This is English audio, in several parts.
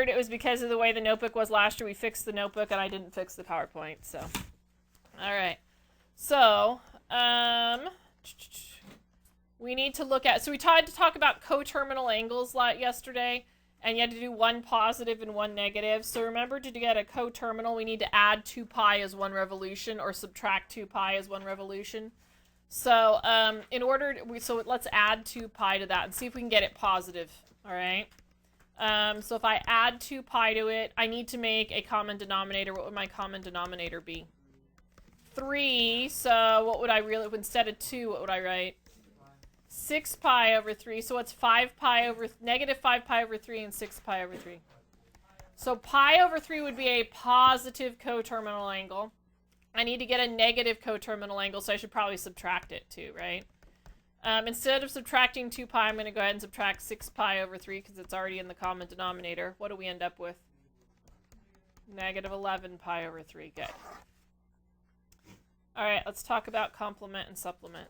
It was because of the way the notebook was last year. We fixed the notebook and I didn't fix the PowerPoint. So, all right. So, we need to look at, so we tried to talk about coterminal angles yesterday, and you had to do one positive and one negative. So remember, to get a coterminal, we need to add 2 pi as 1 revolution or subtract 2 pi as 1 revolution. So so let's add 2 pi to that and see if we can get it positive. All right. So if I add 2 pi to it, I need to make a common denominator. What would my common denominator be? 3. So what would I really, instead of 2, what would I write? 6 pi over 3. So what's 5 pi over, negative 5 pi over 3 and 6 pi over 3? So pi over 3 would be a positive coterminal angle. I need to get a negative coterminal angle, so I should probably subtract it too, right? Instead of subtracting 2 pi, I'm going to go ahead and subtract 6 pi over 3 because it's already in the common denominator. What do we end up with? Negative 11 pi over 3. Good. All right, let's talk about complement and supplement.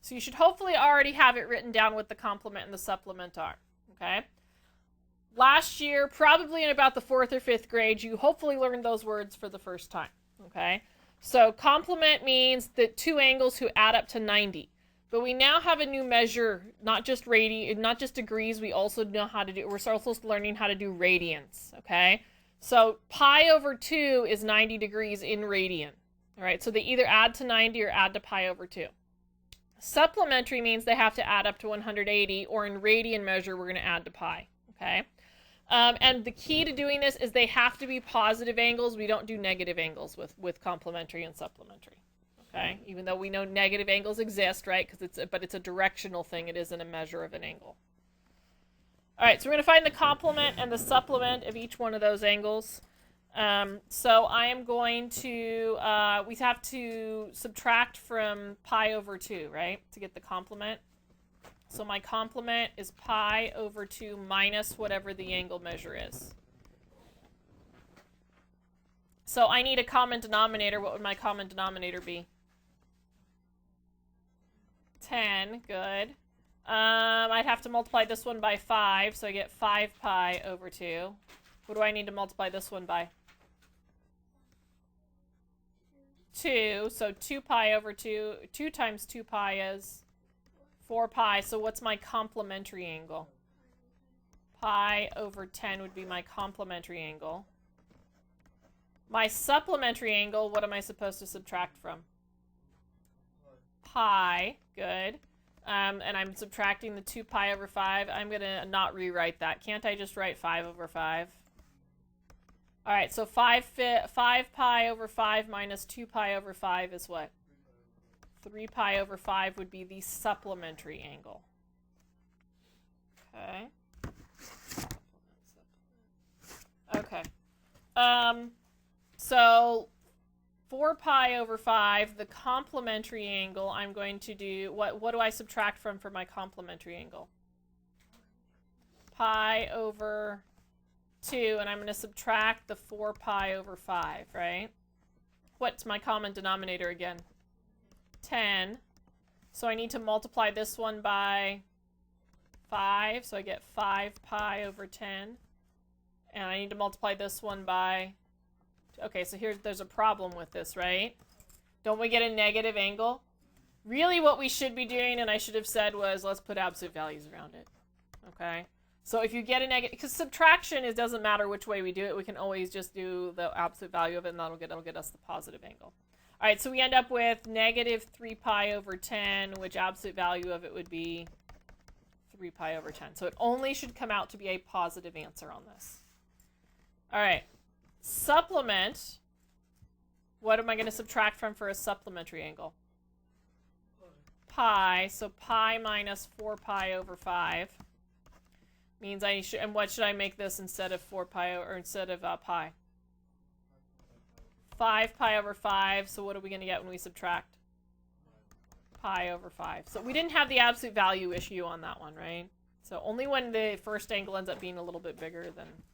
So you should hopefully already have it written down what the complement and the supplement are, okay? Last year, probably in about the 4th or 5th grade, you hopefully learned those words for the first time, okay? So complement means that 2 angles who add up to 90. But we now have a new measure, not just degrees, we also know how to do, we're also learning how to do radians, okay? So pi over 2 is 90 degrees in radian, all right? So they either add to 90 or add to pi over 2. Supplementary means they have to add up to 180, or in radian measure, we're going to add to pi, okay? And the key to doing this is they have to be positive angles. We don't do negative angles with complementary and supplementary, okay? Even though we know negative angles exist, right? But it's a directional thing. It isn't a measure of an angle. All right, so we're going to find the complement and the supplement of each one of those angles. So I am going to, we have to subtract from pi over 2, right, to get the complement. So my complement is pi over 2 minus whatever the angle measure is. So I need a common denominator. What would my common denominator be? 10, good. I'd have to multiply this one by 5, so I get 5 pi over 2. What do I need to multiply this one by? 2, so 2 pi over 2. 2 times 2 pi is 4 pi, so what's my complementary angle? Pi over 10 would be my complementary angle. My supplementary angle, what am I supposed to subtract from? Pi, good. And I'm subtracting the 2 pi over 5. I'm going to not rewrite that. Can't I just write 5 over 5? All right, so 5 pi over 5 minus 2 pi over 5 is what? 3 pi over 5 would be the supplementary angle. Okay. Okay. So 4 pi over 5, the complementary angle, I'm going to do, what do I subtract from for my complementary angle? Pi over 2, and I'm going to subtract the 4 pi over 5, right? What's my common denominator again? 10. So I need to multiply this one by 5, so I get 5 pi over 10. And I need to multiply this one by... Okay, so there's a problem with this, right? Don't we get a negative angle? Really what we should be doing, and I should have said, was let's put absolute values around it. Okay? So if you get a negative... Because subtraction, it doesn't matter which way we do it. We can always just do the absolute value of it, and that'll get us the positive angle. All right, so we end up with negative 3 pi over 10, which absolute value of it would be 3 pi over 10. So it only should come out to be a positive answer on this. All right. Supplement. What am I going to subtract from for a supplementary angle? Pi. So pi minus 4 pi over 5 means I should. And what should I make this instead of 4 pi or instead of pi? 5 pi over 5. So what are we going to get when we subtract? Pi over 5. So we didn't have the absolute value issue on that one, right? So only when the first angle ends up being a little bit bigger,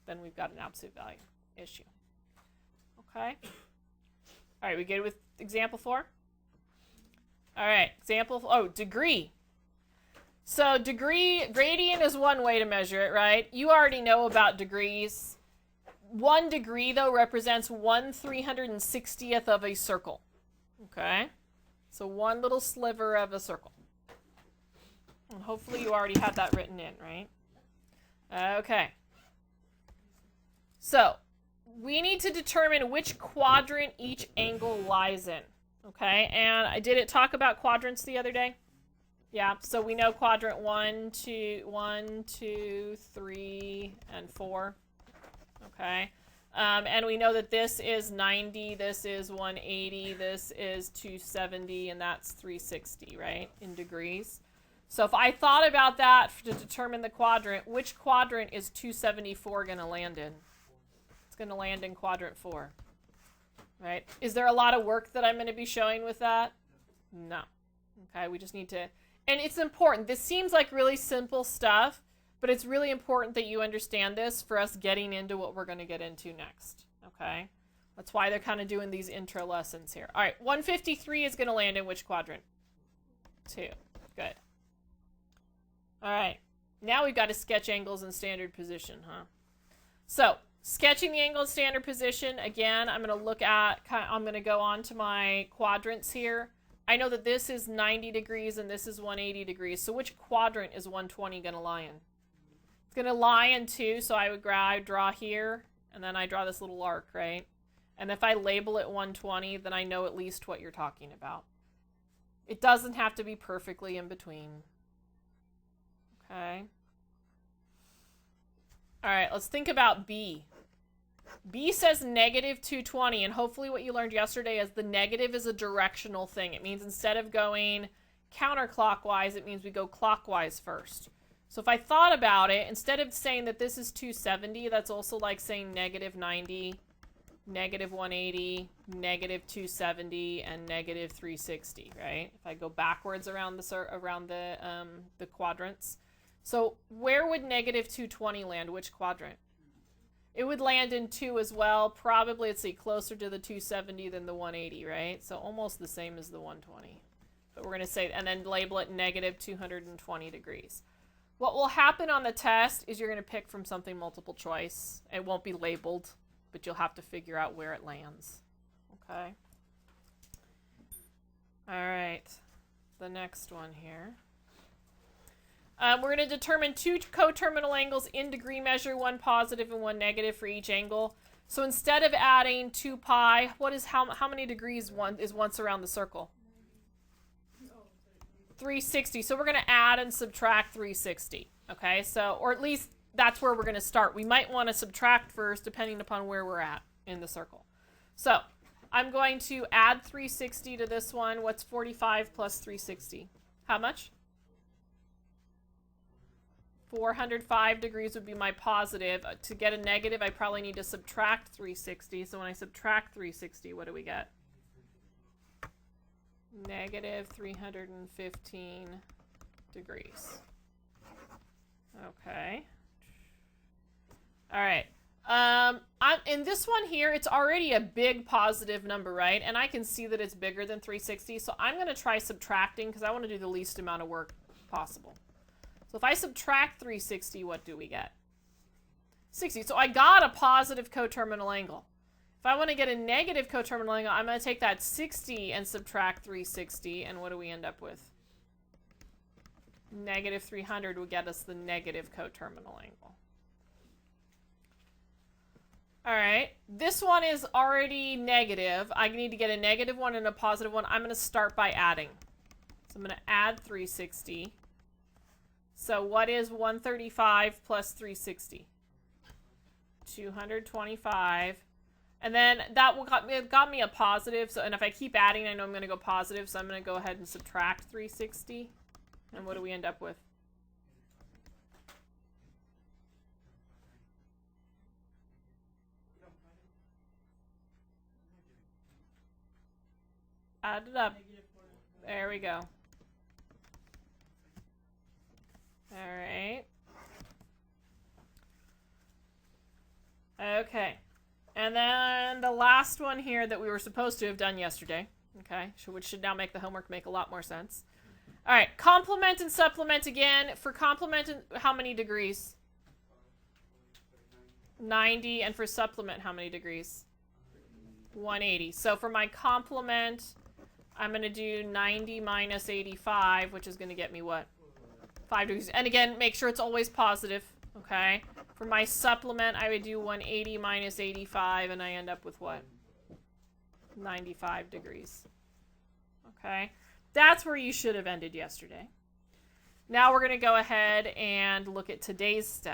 then we've got an absolute value issue. Okay. All right, we good with example 4? All right, degree. So radian is one way to measure it, right? You already know about degrees. 1 degree, though, represents 1/360th of a circle. Okay? So one little sliver of a circle. And hopefully you already had that written in, right? Okay. So we need to determine which quadrant each angle lies in. Okay? And I did talk about quadrants the other day. Yeah, so we know quadrant 1, 2, 3, and 4. Okay. And we know that this is 90, this is 180, this is 270, and that's 360, right, in degrees. So if I thought about that to determine the quadrant, which quadrant is 274 going to land in? It's going to land in quadrant 4, right? Is there a lot of work that I'm going to be showing with that? No. Okay, we just need to, and it's important. This seems like really simple stuff, but it's really important that you understand this for us getting into what we're going to get into next, okay? That's why they're kind of doing these intro lessons here. All right, 153 is going to land in which quadrant? 2. Good. All right, now we've got to sketch angles in standard position, huh? So, sketching the angle in standard position, again, I'm going to look at, I'm going to go on to my quadrants here. I know that this is 90 degrees and this is 180 degrees, so which quadrant is 120 going to lie in? It's going to lie in 2, so I would draw here, and then I draw this little arc, right? And if I label it 120, then I know at least what you're talking about. It doesn't have to be perfectly in between. Okay. All right, let's think about B. B says negative 220, and hopefully what you learned yesterday is the negative is a directional thing. It means instead of going counterclockwise, it means we go clockwise first. So if I thought about it, instead of saying that this is 270, that's also like saying negative 90, negative 180, negative 270, and negative 360, right? If I go backwards around the quadrants. So where would negative 220 land? Which quadrant? It would land in 2 as well. Probably, let's see, closer to the 270 than the 180, right? So almost the same as the 120. But we're going to say, and then label it negative 220 degrees. What will happen on the test is you're going to pick from something multiple choice. It won't be labeled, but you'll have to figure out where it lands. Okay? All right. The next one here. We're going to determine 2 coterminal angles in degree measure, 1 positive and 1 negative for each angle. So instead of adding 2 pi, how many degrees is once around the circle? 360. So we're going to add and subtract 360. Okay, so, or at least that's where we're going to start. We might want to subtract first depending upon where we're at in the circle. So I'm going to add 360 to this one. What's 45 plus 360? How much? 405 degrees would be my positive. To get a negative, I probably need to subtract 360. So when I subtract 360, what do we get? Negative 315 degrees. Okay. All right. In this one here, it's already a big positive number, right? And I can see that it's bigger than 360. So I'm going to try subtracting because I want to do the least amount of work possible. So if I subtract 360, what do we get? 60. So I got a positive coterminal angle. If I want to get a negative coterminal angle, I'm going to take that 60 and subtract 360, and what do we end up with? Negative 300 would get us the negative coterminal angle. All right, this one is already negative. I need to get a negative one and a positive one. I'm going to start by adding. So I'm going to add 360. So what is 135 plus 360? 225. And then that got me a positive. So, and if I keep adding, I know I'm going to go positive. So I'm going to go ahead and subtract 360. And what do we end up with? Add it up. There we go. All right. Okay. And then the last one here that we were supposed to have done yesterday, okay, which should now make the homework make a lot more sense. All right, complement and supplement again. For complement, how many degrees? 90. And for supplement, how many degrees? 180. So for my complement, I'm going to do 90 minus 85, which is going to get me what? 5 degrees. And again, make sure it's always positive, okay? For my supplement, I would do 180 minus 85, and I end up with what? 95 degrees. Okay? That's where you should have ended yesterday. Now we're going to go ahead and look at today's step.